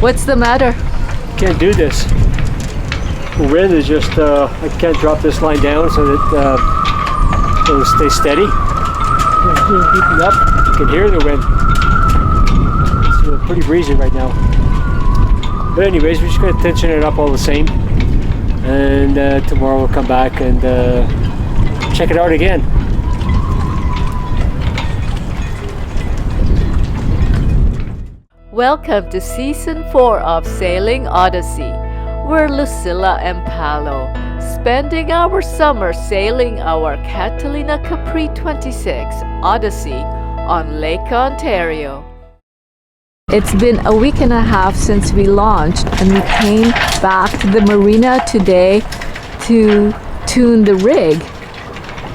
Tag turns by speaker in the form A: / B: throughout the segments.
A: What's the matter?
B: Can't do this. The wind is just, I can't drop this line down so that it'll stay steady. Keeping up, you can hear the wind. It's pretty breezy right now. But anyways, we're just going to tension it up all the same. And tomorrow we'll come back and check it out again.
A: Welcome to Season 4 of Sailing Odyssey. We're Lucilla and Paulo, spending our summer sailing our Catalina Capri 26 Odyssey on Lake Ontario. It's been a week and a half since we launched, and we came back to the marina today to tune the rig.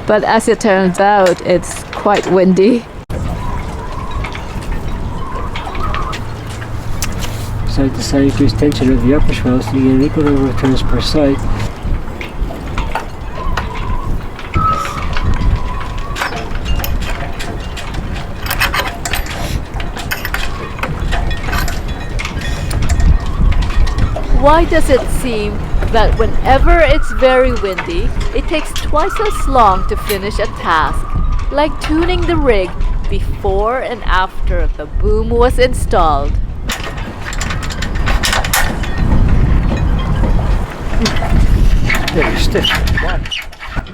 A: But as it turns out, it's quite windy.
B: Side to side increase tension of the upper swell so you get an equal number of turns per side.
A: Why does it seem that whenever it's very windy, it takes twice as long to finish a task, like tuning the rig before and after the boom was installed?
B: Very stiff.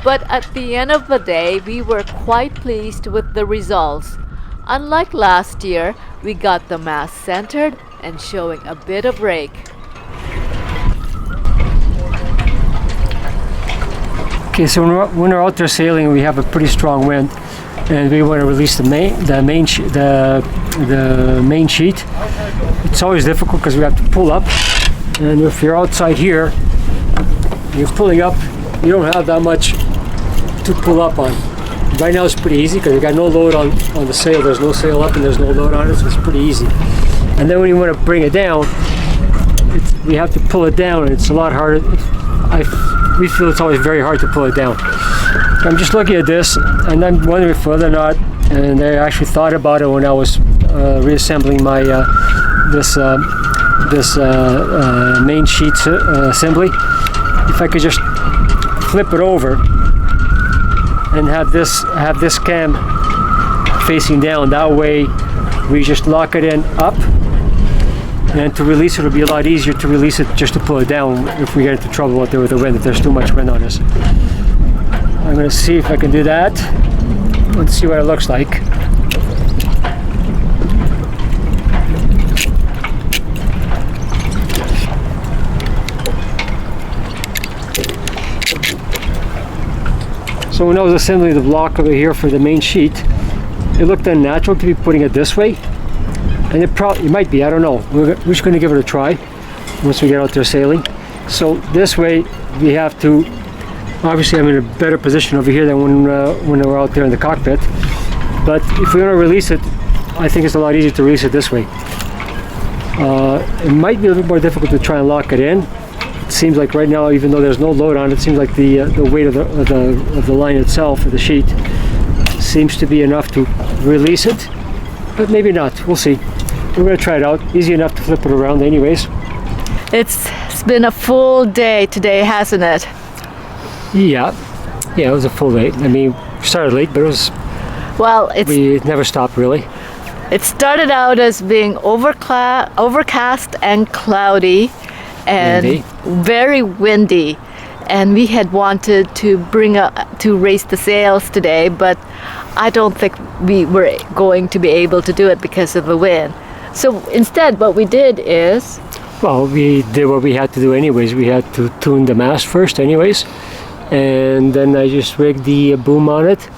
A: But at the end of the day, we were quite pleased with the results. Unlike last year, we got the mast centered and showing a bit of rake.
B: Okay, so when we're out there sailing, we have a pretty strong wind, and we want to release the main sheet. It's always difficult because we have to pull up, and if you're outside here, you're pulling up, you don't have that much to pull up on. Right now it's pretty easy because you got no load on the sail. There's no sail up and there's no load on it, so it's pretty easy. And then when you want to bring it down, we have to pull it down, and it's a lot harder. We feel it's always very hard to pull it down. I'm just looking at this, and I'm wondering whether or not, and I actually thought about it when I was reassembling my this main sheet assembly. If I could just flip it over and have this cam facing down, that way we just lock it in up, and to release it will be a lot easier to release it just to pull it down if we get into trouble out there with the wind, if there's too much wind on us. I'm going to see if I can do that. Let's see what it looks like. So when I was assembling the block over here for the main sheet, it looked unnatural to be putting it this way. And it might be, I don't know. We're just going to give it a try once we get out there sailing. So this way we have to, obviously I'm in a better position over here than when we're out there in the cockpit. But if we want to release it, I think it's a lot easier to release it this way. It might be a little bit more difficult to try and lock it in. It seems like right now, even though there's no load on it, it seems like the weight of the line itself, or the sheet, seems to be enough to release it, but maybe not. We'll see. We're going to try it out. Easy enough to flip it around anyways.
A: It's been a full day today, hasn't it?
B: Yeah, it was a full day. I mean, we started late, but we never stopped really.
A: It started out as being overcast and cloudy and windy. Very windy, and we had wanted to raise the sails today, but I don't think we were going to be able to do it because of the wind. So instead what we did is,
B: well, we did what we had to do anyways. We had to tune the mast first anyways, and then I just rigged the boom on it,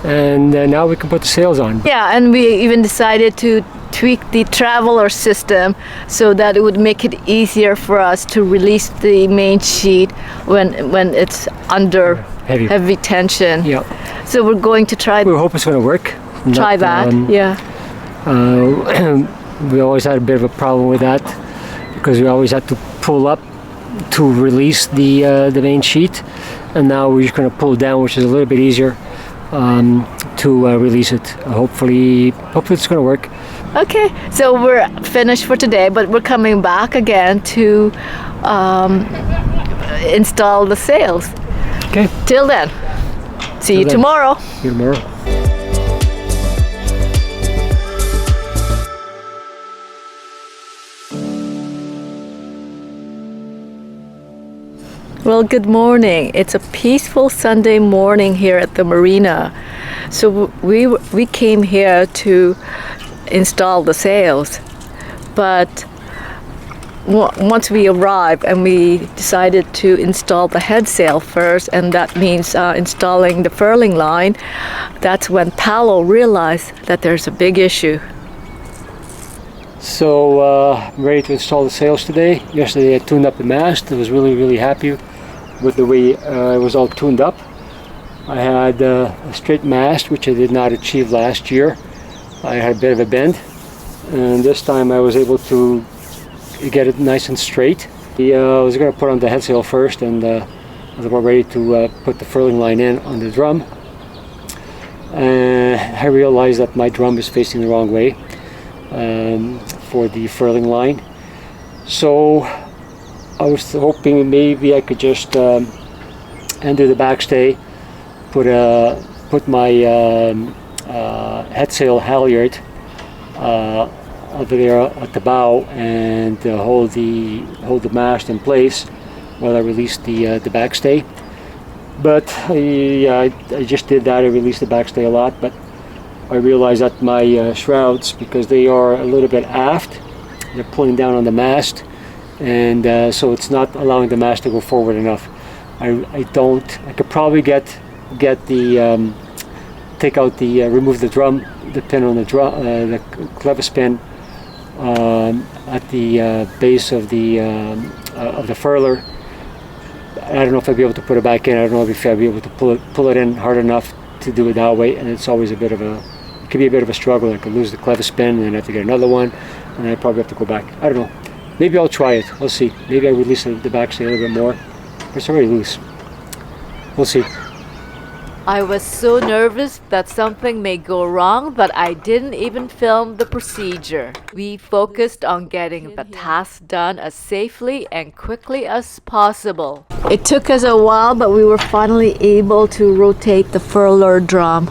B: and now we can put the sails on.
A: Yeah, and we even decided to tweak the traveler system so that it would make it easier for us to release the main sheet when it's under heavy tension.
B: Yeah.
A: So we're going to try.
B: We hope it's going to work.
A: Try that. Yeah.
B: We always had a bit of a problem with that because we always had to pull up to release the main sheet, and now we're just going to pull down, which is a little bit easier. to release it. Hopefully it's going to work.
A: Okay, so we're finished for today, but we're coming back again to install the sails.
B: Okay.
A: Till then, see you
B: then.
A: tomorrow.
B: See you tomorrow.
A: Well, good morning. It's a peaceful Sunday morning here at the marina. So we came here to install the sails, but once we arrived and we decided to install the head sail first, and that means installing the furling line, that's when Paulo realized that there's a big issue.
B: So I'm ready to install the sails today. Yesterday I tuned up the mast. I was really happy with the way it was all tuned up. I had a straight mast, which I did not achieve last year. I had a bit of a bend, and this time I was able to get it nice and straight. I was going to put on the head sail first, and I was about ready to put the furling line in on the drum. I realized that my drum is facing the wrong way for the furling line. So I was hoping maybe I could just undo the backstay, put my head sail halyard over there at the bow, and hold the mast in place while I release the backstay. But I just did that. I released the backstay a lot, but I realized that my shrouds, because they are a little bit aft, they're pulling down on the mast, and so it's not allowing the mast to go forward enough. I could probably remove the pin on the drum, the clevis pin at the base of the furler. I don't know if I'll be able to put it back in. I don't know if I'll be able to pull it in hard enough to do it that way, and it's always it can be a bit of a struggle. I could lose the clevis pin and then I have to get another one, and I probably have to go back. I don't know. Maybe I'll try it. We'll see. Maybe I release the backstay a little bit more. It's already loose. We'll see.
A: I was so nervous that something may go wrong that I didn't even film the procedure. We focused on getting the task done as safely and quickly as possible. It took us a while, but we were finally able to rotate the furler drum.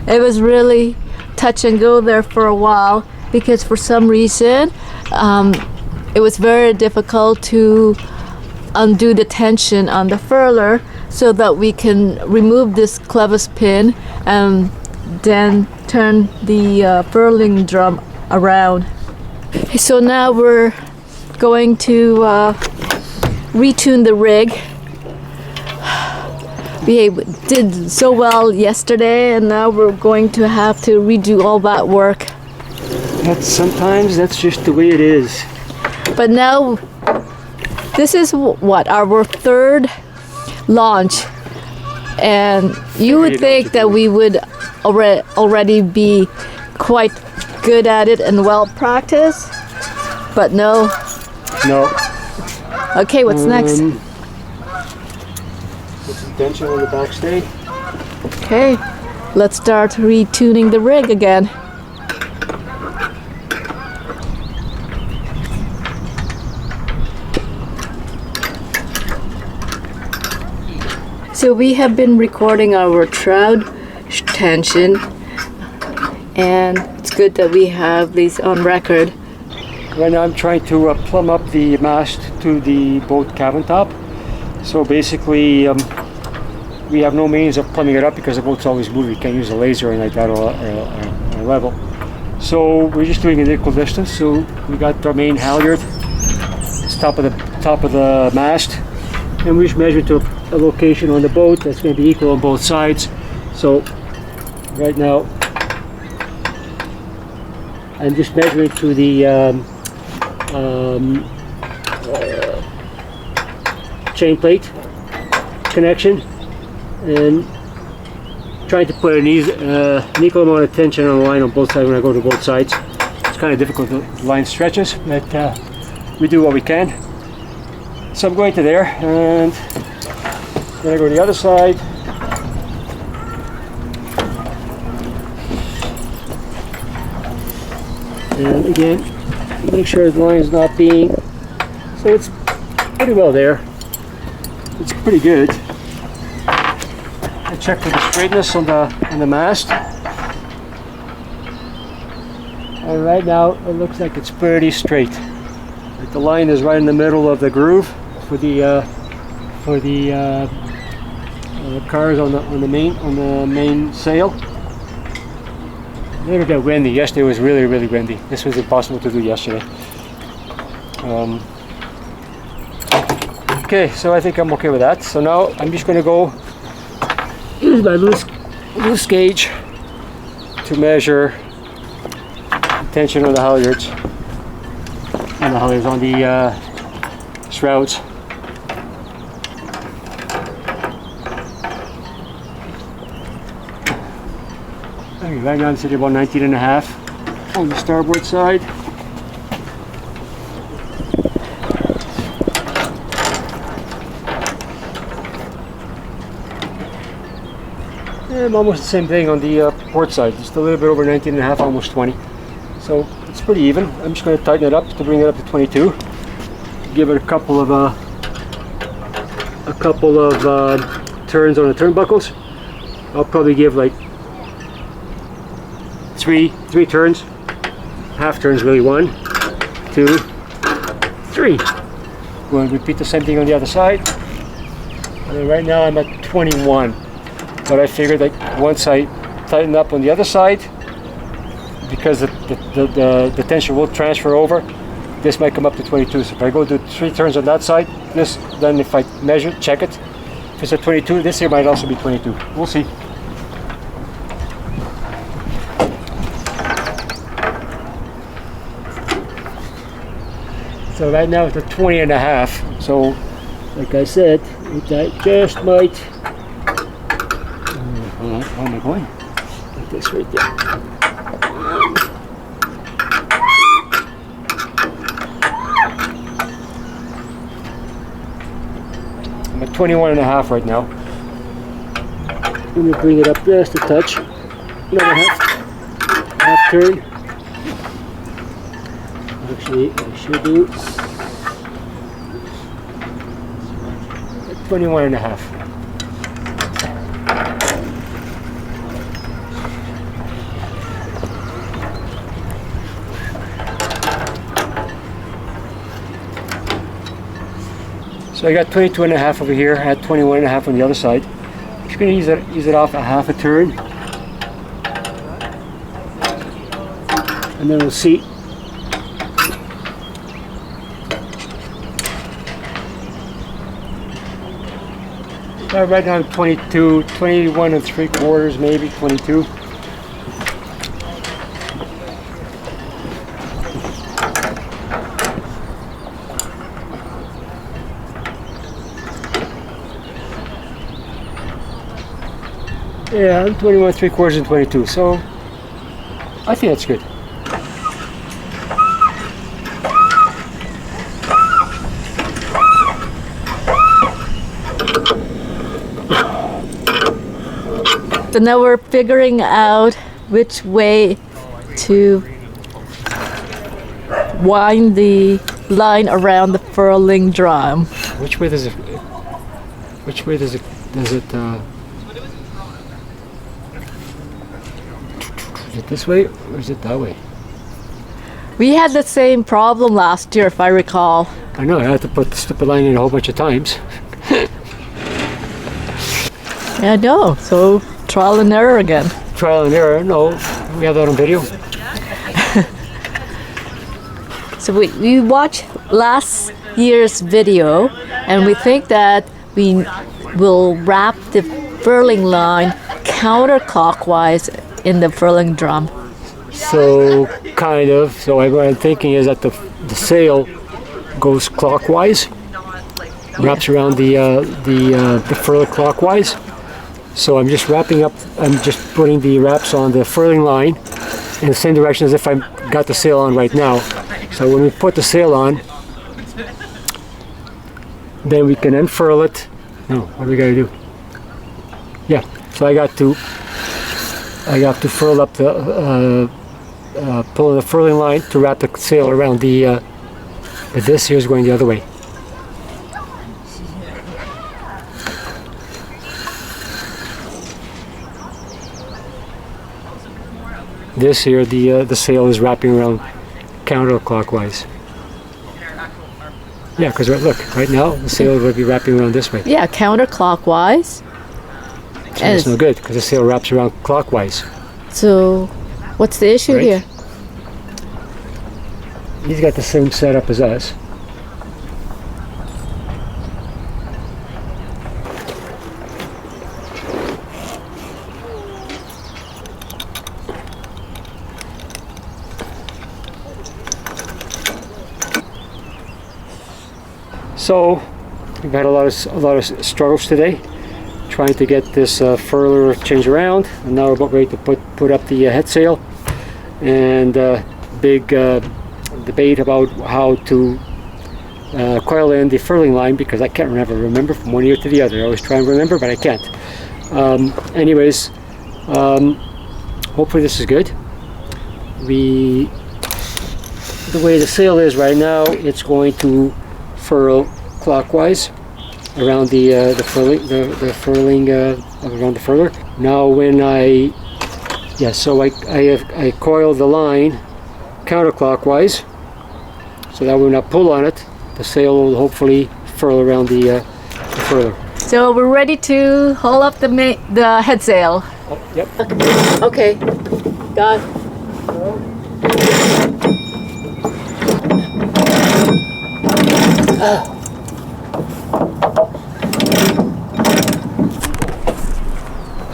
A: It was really touch and go there for a while, because for some reason it was very difficult to undo the tension on the furler so that we can remove this clevis pin and then turn the furling drum around. So now we're going to retune the rig. We did so well yesterday, and now we're going to have to redo all that work.
B: Sometimes that's just the way it is.
A: But now this is our third launch, and you would think that we would already be quite good at it and well practiced, but no. Okay, what's next?
B: Put some tension on the backstay.
A: Okay, let's start retuning the rig again. So we have been recording our shroud tension, and it's good that we have these on record.
B: Right now I'm trying to plumb up the mast to the boat cabin top. So basically we have no means of plumbing it up because the boat's always moving. You can't use a laser or like that or a level. So we're just doing an equal distance. So we got our main halyard, top of the mast, and we just measure to a location on the boat that's going to be equal on both sides. So right now I'm just measuring to the chain plate connection and trying to put an equal amount of tension on the line on both sides when I go to both sides. It's kind of difficult, the line stretches, but we do what we can. So I'm going to there, and then I go to the other side. And again, make sure the line is not being, so it's pretty well there. It's pretty good. I checked for the straightness on the mast. And right now it looks like it's pretty straight. Like the line is right in the middle of the groove for the cars on the main sail. A little bit windy. Yesterday was really windy. This was impossible to do yesterday. Okay, so I think I'm okay with that. So now I'm just going to go use my loose gauge to measure the tension on the halyards. On the halyards, on the shrouds. Okay, right now I'm sitting about 19.5 on the starboard side. And almost the same thing on the port side, just a little bit over 19.5, almost 20. So it's pretty even. I'm just going to tighten it up to bring it up to 22. Give it a couple of turns on the turnbuckles. I'll probably give like three turns, half turns really, 1, 2, 3. We'll repeat the same thing on the other side. And then right now I'm at 21. But I figured that once I tighten up on the other side, because the tension will transfer over, this might come up to 22. So if I go do 3 turns on that side, then if I measure, check it, if it's at 22, this here might also be 22. We'll see. So right now it's at 20.5. So like I said, I just might, how am I going? Like this right there. I'm at 21.5 right now. Let me bring it up just a touch. Another half turn. Actually, I should do 21.5. So I got 22.5 over here, I had 21.5 on the other side. I'm just going to ease it off a half a turn. And then we'll see. Right now I'm 22, 21 and 3/4, maybe 22. Yeah, I'm 21, 3/4 and 22, so I think that's good.
A: So now we're figuring out which way to wind the line around the furling drum.
B: Which way does it is it this way or is it that way?
A: We had the same problem last year, if I recall.
B: I know, I had to put the stupid line in a whole bunch of times.
A: Yeah, I know. So trial and error again.
B: Trial and error, no. We have that on video.
A: So we watched last year's video and we think that we will wrap the furling line counterclockwise in the furling drum.
B: So kind of. So what I'm thinking is that the sail goes clockwise, wraps around the furler clockwise. So I'm just putting the wraps on the furling line in the same direction as if I got the sail on right now. So when we put the sail on, then we can unfurl it. No, what do we gotta do? Yeah, so I got to furl up the pulling the furling line to wrap the sail around the. But this here is going the other way. This here, the sail is wrapping around counterclockwise. Yeah, because look, right now the sail is going to be wrapping around this way.
A: Yeah, counterclockwise.
B: So it's no good because the sail wraps around clockwise.
A: So, what's the issue
B: Right.
A: here?
B: He's got the same setup as us. So we've had a lot of struggles today, trying to get this furler changed around, and now we're about ready to put up the head sail, and big debate about how to coil in the furling line, because I can't remember from one year to the other. I always try and remember, but I can't. Anyways, hopefully this is good. The way the sail is right now, it's going to furl clockwise around the furling around the furler. Now when I coil the line counterclockwise, so that when I pull on it, the sail will hopefully furl around the furler.
A: So we're ready to haul up the head sail.
B: Oh, yep.
A: Okay, got it.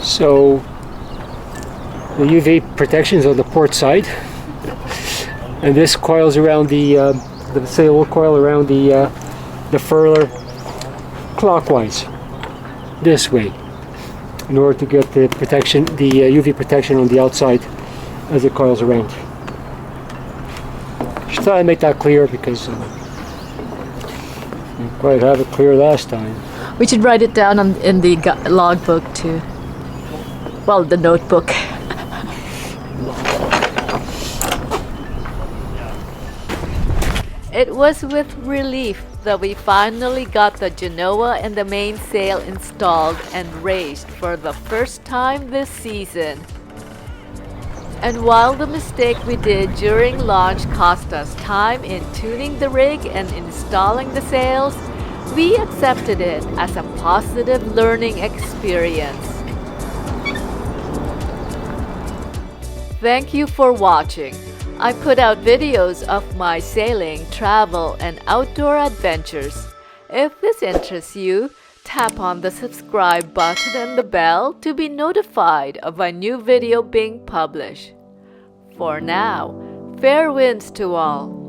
B: So the UV protection is on the port side, and this coils around the sail will coil around the furler clockwise this way, in order to get the protection, the UV protection on the outside as it coils around. Just thought I'd make that clear because didn't quite have it clear last time.
A: We should write it down in the logbook too. Well, the notebook. It was with relief that we finally got the Genoa and the mainsail installed and raised for the first time this season. And while the mistake we did during launch cost us time in tuning the rig and installing the sails, we accepted it as a positive learning experience. Thank you for watching. I put out videos of my sailing, travel, and outdoor adventures. If this interests you, tap on the subscribe button and the bell to be notified of a new video being published. For now, fair winds to all.